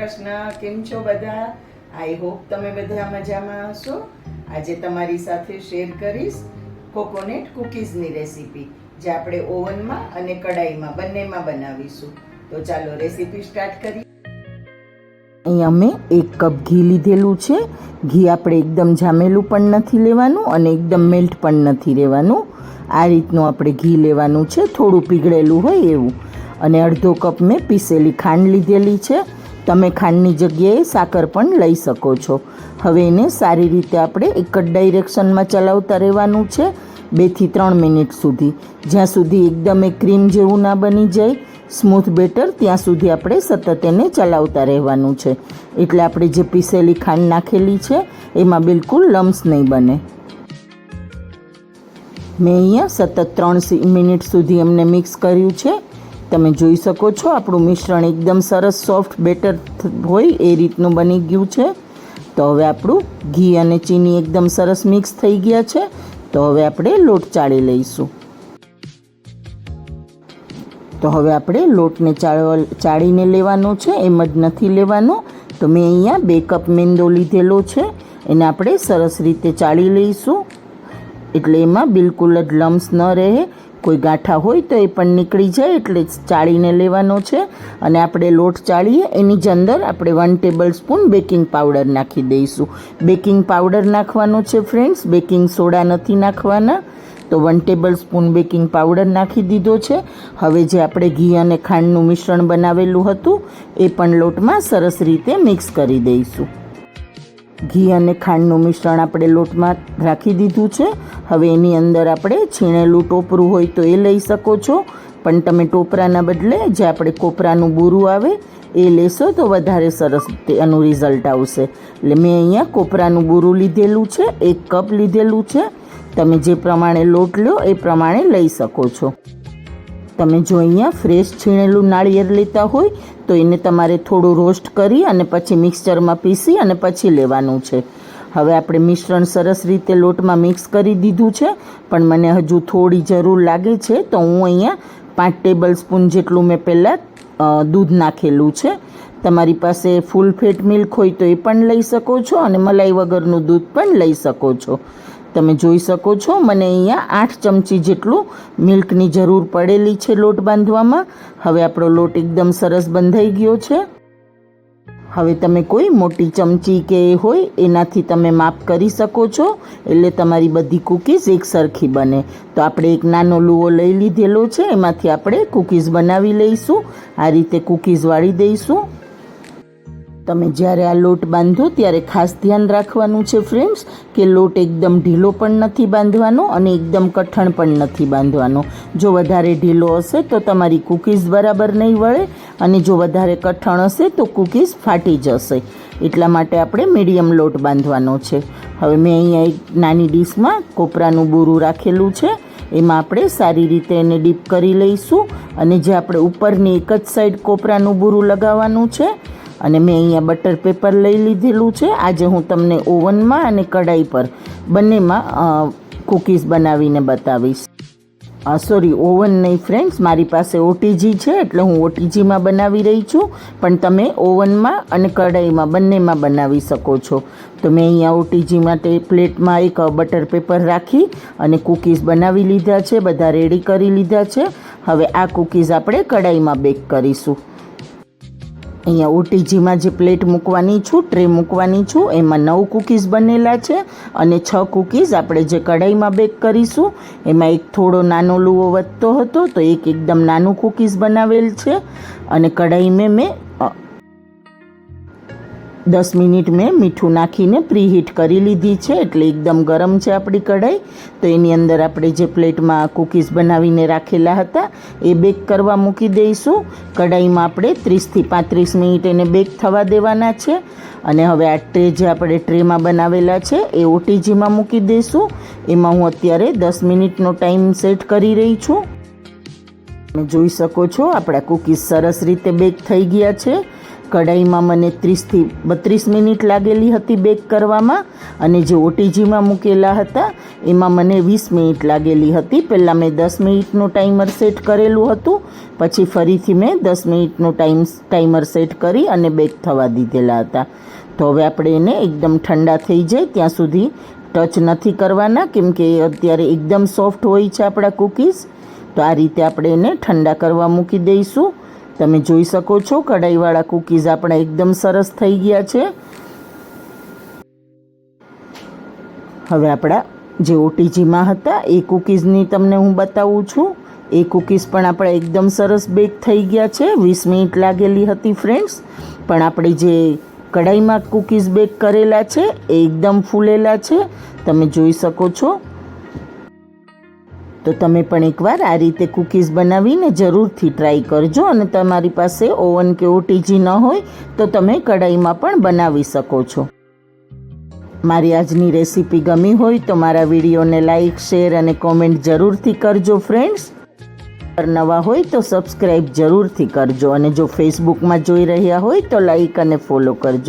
કૃષ્ણ, કેમ છો બધા? આઈ હોપ તમે બધા મજામાં હશો. આજે તમારી સાથે શેર કરીશ કોકોનટ કૂકીઝની રેસીપી, જે આપણે ઓવનમાં અને કડાઈમાં બંનેમાં બનાવીશું. તો ચાલો રેસીપી સ્ટાર્ટ કરીએ. અહીંયા મેં 1 કપ ઘી લીધેલું છે. ઘી આપણે એકદમ જામેલું પણ નથી લેવાનું અને એકદમ મેલ્ટ પણ નથી લેવાનું. આ રીતનું આપણે ઘી લેવાનું છે, થોડું પીગળેલું હોય એવું. અને અડધો કપ મેં પીસેલી ખાંડ લીધેલી છે. તમે ખાંડની જગ્યાએ સાકર પણ લઈ શકો છો. હવે એને સારી રીતે આપણે એક જ ડાયરેક્શનમાં ચલાવતા રહેવાનું છે 2 થી 3 મિનિટ સુધી, જ્યાં સુધી એકદમ એ ક્રીમ જેવું ના બની જાય, સ્મૂથ બેટર, ત્યાં સુધી આપણે સતત એને ચલાવતા રહેવાનું છે. એટલે આપણે જે પીસેલી ખાંડ નાખેલી છે એમાં બિલકુલ લમ્સ નહીં બને. મેં અહીંયા સતત 3 મિનિટ સુધી એમને મિક્સ કર્યું છે. તમે જોઈ શકો છો આપણું મિશ્રણ એકદમ સરસ સોફ્ટ બેટર હોય એ રીતનું બની ગયું છે. તો હવે આપણું ઘી અને ચીની એકદમ સરસ મિક્સ થઈ ગયા છે. તો હવે આપણે લોટ ચાળી લઈશું. તો હવે આપણે લોટને ચાળીને લેવાનો છે, એમ જ નથી લેવાનો. તો મેં અહીંયા 2 કપ મેંદો લીધેલો છે, એને આપણે સરસ રીતે ચાળી લઈશું. એટલે એમાં બિલકુલ જ લમ્સ ન રહે, કોઈ ગાંઠા હોય તો એ પણ નીકળી જાય, એટલે ચાળીને લેવાનો છે. અને આપણે લોટ ચાળીએ એની જ અંદર આપણે 1 ટેબલ સ્પૂન બેકિંગ પાવડર નાખી દઈશું. બેકિંગ પાવડર નાખવાનો છે ફ્રેન્ડ્સ, બેકિંગ સોડા નથી નાખવાના. તો 1 ટેબલ સ્પૂન બેકિંગ પાવડર નાખી દીધો છે. હવે જે આપણે ઘી અને ખાંડનું મિશ્રણ બનાવેલું હતું એ પણ લોટમાં સરસ રીતે મિક્સ કરી દઈશું. ઘી અને ખાંડનું મિશ્રણ આપણે લોટમાં રાખી દીધું છે. હવે એની અંદર આપણે છીણેલું ટોપરું હોય તો એ લઈ શકો છો, પણ તમે ટોપરાના બદલે જે આપણે કોપરાનું બૂરું આવે એ લેશો તો વધારે સરસ એનું રિઝલ્ટ આવશે. એટલે મેં અહીંયા કોપરાનું બૂરું લીધેલું છે, 1 કપ લીધેલું છે. તમે જે પ્રમાણે લોટ લો એ પ્રમાણે લઈ શકો છો. તમે જો અહીંયા ફ્રેશ છીણેલું નાળિયેર લેતા હોય તો એને તમારે થોડું રોસ્ટ કરી અને પછી મિક્સચરમાં પીસી અને પછી લેવાનું છે. હવે આપણે મિશ્રણ સરસ રીતે લોટમાં મિક્સ કરી દીધું છે, પણ મને હજુ થોડી જરૂર લાગે છે. તો હું અહીંયા 5 ટેબલ સ્પૂન જેટલું મેં પહેલાં દૂધ નાખેલું છે. તમારી પાસે ફૂલ ફેટ મિલ્ક હોય તો એ પણ લઈ શકો છો, અને મલાઈ વગરનું દૂધ પણ લઈ શકો છો. તમે જોઈ શકો છો મને અહીંયા 8 ચમચી જેટલું મિલ્કની જરૂર પડેલી છે લોટ બાંધવામાં. હવે આપણો લોટ એકદમ સરસ બંધાઈ ગયો છે. હવે તમે કોઈ મોટી ચમચી કે હોય એનાથી તમે માપ કરી શકો છો, એટલે તમારી બધી કૂકીઝ એક સરખી બને. તો આપણે એક નાનો લુઓ લઈ લીધેલો છે, એમાંથી આપણે કૂકીઝ બનાવી લઈશું. આ રીતે કૂકીઝ વાળી દઈશું. તમે જ્યારે આ લોટ બાંધો ત્યારે ખાસ ધ્યાન રાખવાનું છે ફ્રેન્ડ્સ, કે લોટ એકદમ ઢીલો પણ નથી બાંધવાનો અને એકદમ કઠણ પણ નથી બાંધવાનો. જો વધારે ઢીલો હશે તો તમારી કૂકીઝ બરાબર નહીં વળે, અને જો વધારે કઠણ હશે તો કૂકીઝ ફાટી જશે. એટલા માટે આપણે મીડિયમ લોટ બાંધવાનો છે. હવે મેં અહીંયા એક નાની ડીશમાં કોપરાનું બૂરું રાખેલું છે, એમાં આપણે સારી રીતે એને ડીપ કરી લઈશું. અને જે આપણે ઉપરની એક જ સાઈડ કોપરાનું બૂરું લગાવવાનું છે. અને મેં અહીંયા બટર પેપર લઈ લીધેલું છે. આજે હું તમને ઓવનમાં અને કડાઈ પર બંનેમાં કૂકીઝ બનાવીને બતાવીશ. સોરી, ઓવન નહીં ફ્રેન્ડ્સ, મારી પાસે ઓટીજી છે એટલે હું ઓટીજીમાં બનાવી રહી છું, પણ તમે ઓવનમાં અને કડાઈમાં બંનેમાં બનાવી શકો છો. તો મેં અહીંયા ઓટીજી માટે પ્લેટમાં એક બટર પેપર રાખી અને કૂકીઝ બનાવી લીધા છે, બધા રેડી કરી લીધા છે. હવે આ કૂકીઝ આપણે કડાઈમાં બેક કરીશું. અહીંયા ઓટીજીમાં જે પ્લેટ મૂકવાની છું, ટ્રે મૂકવાની છું, એમાં 9 કૂકીઝ બનેલા છે, અને 6 કૂકીઝ આપણે જે કઢાઈમાં બેક કરીશું એમાં એક થોડો નાનો લુઓ વધતો હતો તો એક એકદમ નાનું કૂકીઝ બનાવેલ છે. અને કઢાઈ મેં 10 મિનિટ મેં મીઠું નાખીને પ્રીહીટ કરી લીધી છે, એટલે એકદમ ગરમ છે આપણી કઢાઈ. તો એની અંદર આપણે જે પ્લેટમાં કૂકીઝ બનાવીને રાખેલા હતા એ બેક કરવા મૂકી દઈશું. કઢાઈમાં આપણે 30 થી 35 મિનિટ એને બેક થવા દેવાના છે. અને હવે આ ટ્રે જે આપણે ટ્રેમાં બનાવેલા છે એ ઓટીજીમાં મૂકી દઈશું. એમાં હું અત્યારે 10 મિનિટનો ટાઈમ સેટ કરી રહી છું. તમે જોઈ શકો છો આપણા કૂકીઝ સરસ રીતે બેક થઈ ગયા છે. કઢાઈમાં મને 30થી 32 મિનિટ લાગેલી હતી બેક કરવામાં, અને જે ઓટીજીમાં મૂકેલા હતા એમાં મને 20 મિનિટ લાગેલી હતી. પહેલાં મેં 10 મિનિટનું ટાઈમર સેટ કરેલું હતું, પછી ફરીથી મેં 10 મિનિટનું ટાઈમર સેટ કરી અને બેક થવા દીધેલા હતા. તો હવે આપણે એને એકદમ ઠંડા થઈ જાય ત્યાં સુધી ટચ નથી કરવાના, કેમ કે અત્યારે એકદમ સોફ્ટ હોય છે આપણા કૂકીઝ. તો આ રીતે આપણે એને ઠંડા કરવા મૂકી દઈશું. તમે જોઈ શકો છો કઢાઈવાળા કૂકીઝ આપણા એકદમ સરસ થઈ ગયા છે. હવે આપણા જે ઓટીજીમાં હતા એ કૂકીઝની તમને હું બતાવું છું. એ કૂકીઝ પણ આપણા એકદમ સરસ બેક થઈ ગયા છે. 20 મિનિટ લાગેલી હતી ફ્રેન્ડ્સ, પણ આપણે જે કઢાઈમાં કૂકીઝ બેક કરેલા છે એ એકદમ ફૂલેલા છે, તમે જોઈ શકો છો. તો તમે પણ એકવાર આ રીતે કૂકીઝ બનાવીને જરૂરથી ટ્રાય કરજો. અને તમારી પાસે ઓવન કે ઓટીજી ન હોય તો તમે કઢાઈમાં પણ બનાવી શકો છો. મારી આજની રેસીપી ગમી હોય તો મારા વિડીયોને લાઈક, શેર અને કોમેન્ટ જરૂરથી કરજો ફ્રેન્ડ્સ. નવા હોય તો સબસ્ક્રાઈબ જરૂરથી કરજો, અને જો ફેસબુકમાં જોઈ રહ્યા હોય તો લાઈક અને ફોલો કરજો.